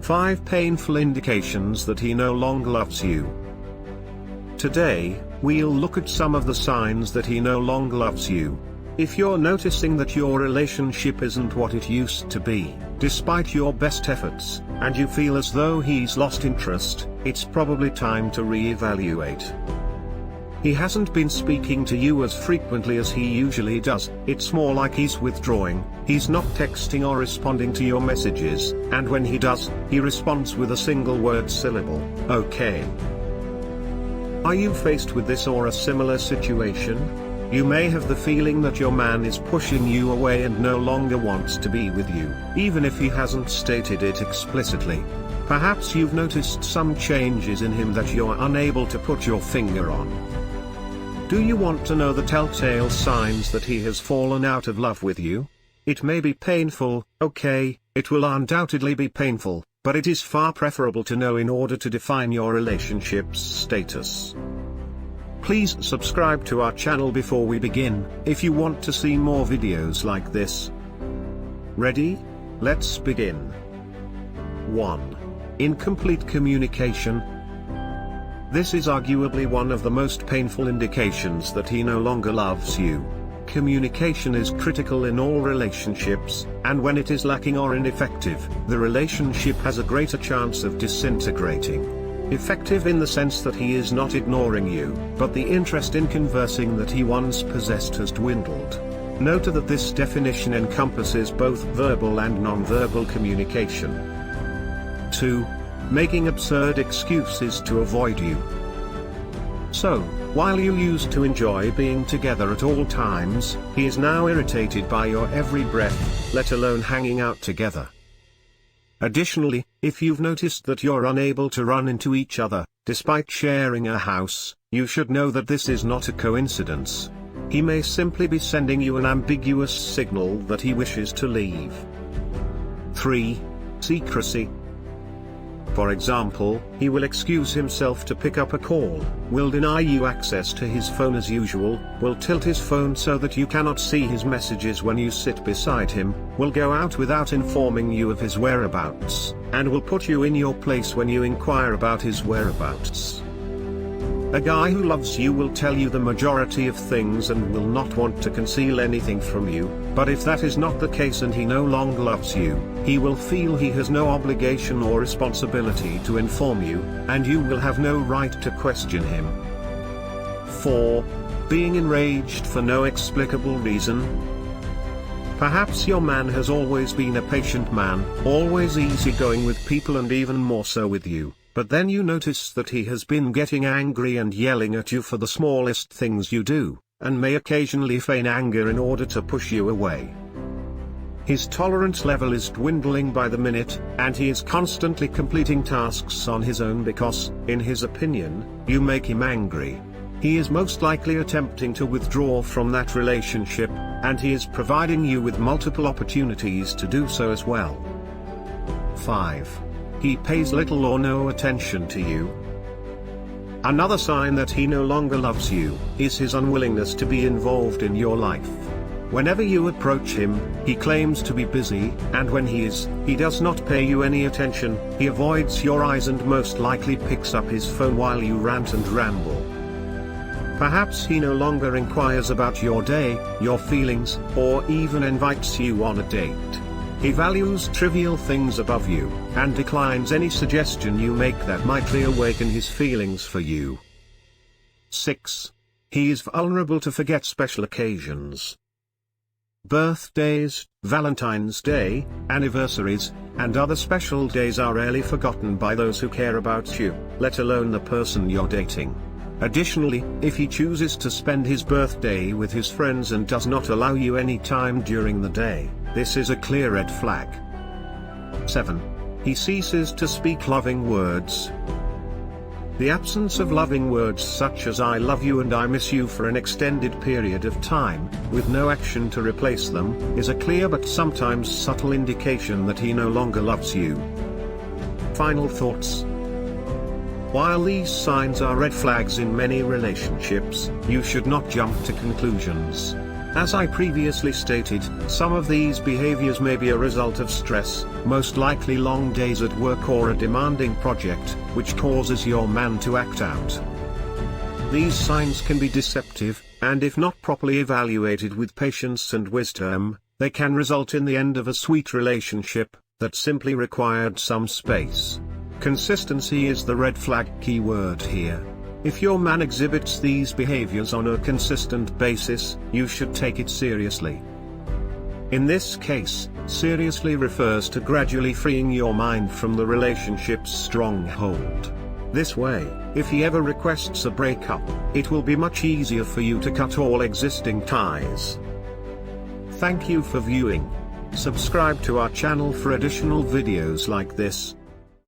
5 painful indications that he no longer loves you. Today, we'll look at some of the signs that he no longer loves you. If you're noticing that your relationship isn't what it used to be, despite your best efforts, and you feel as though he's lost interest, it's probably time to reevaluate. He hasn't been speaking to you as frequently as he usually does, it's more like he's withdrawing, he's not texting or responding to your messages, and when he does, he responds with a single word syllable, okay. Are you faced with this or a similar situation? You may have the feeling that your man is pushing you away and no longer wants to be with you, even if he hasn't stated it explicitly. Perhaps you've noticed some changes in him that you're unable to put your finger on. Do you want to know the telltale signs that he has fallen out of love with you? It may be painful, okay, it will undoubtedly be painful, but it is far preferable to know in order to define your relationship's status. Please subscribe to our channel before we begin, if you want to see more videos like this. Ready? Let's begin. 1. Incomplete communication. This is arguably one of the most painful indications that he no longer loves you. Communication is critical in all relationships, and when it is lacking or ineffective, the relationship has a greater chance of disintegrating. Effective in the sense that he is not ignoring you, but the interest in conversing that he once possessed has dwindled. Note that this definition encompasses both verbal and non-verbal communication. 2. Making absurd excuses to avoid you. So, while you used to enjoy being together at all times, he is now irritated by your every breath, let alone hanging out together. Additionally, if you've noticed that you're unable to run into each other, despite sharing a house, you should know that this is not a coincidence. He may simply be sending you an ambiguous signal that he wishes to leave. 3. Secrecy. For example, he will excuse himself to pick up a call, will deny you access to his phone as usual, will tilt his phone so that you cannot see his messages when you sit beside him, will go out without informing you of his whereabouts, and will put you in your place when you inquire about his whereabouts. A guy who loves you will tell you the majority of things and will not want to conceal anything from you, but if that is not the case and he no longer loves you, he will feel he has no obligation or responsibility to inform you, and you will have no right to question him. 4. Being enraged for no explicable reason. Perhaps your man has always been a patient man, always easygoing with people and even more so with you. But then you notice that he has been getting angry and yelling at you for the smallest things you do, and may occasionally feign anger in order to push you away. His tolerance level is dwindling by the minute, and he is constantly completing tasks on his own because, in his opinion, you make him angry. He is most likely attempting to withdraw from that relationship, and he is providing you with multiple opportunities to do so as well. 5. He pays little or no attention to you. Another sign that he no longer loves you is his unwillingness to be involved in your life. Whenever you approach him, he claims to be busy, and when he does not pay you any attention, he avoids your eyes and most likely picks up his phone while you rant and ramble. Perhaps he no longer inquires about your day, your feelings, or even invites you on a date. He values trivial things above you, and declines any suggestion you make that might reawaken his feelings for you. 6. He is vulnerable to forget special occasions. Birthdays, Valentine's Day, anniversaries, and other special days are rarely forgotten by those who care about you, let alone the person you're dating. Additionally, if he chooses to spend his birthday with his friends and does not allow you any time during the day, this is a clear red flag. 7. He ceases to speak loving words. The absence of loving words such as I love you and I miss you for an extended period of time, with no action to replace them, is a clear but sometimes subtle indication that he no longer loves you. Final thoughts. While these signs are red flags in many relationships, you should not jump to conclusions. As I previously stated, some of these behaviors may be a result of stress, most likely long days at work or a demanding project, which causes your man to act out. These signs can be deceptive, and if not properly evaluated with patience and wisdom, they can result in the end of a sweet relationship that simply required some space. Consistency is the red flag keyword here. If your man exhibits these behaviors on a consistent basis, you should take it seriously. In this case, seriously refers to gradually freeing your mind from the relationship's stronghold. This way, if he ever requests a breakup, it will be much easier for you to cut all existing ties. Thank you for viewing. Subscribe to our channel for additional videos like this.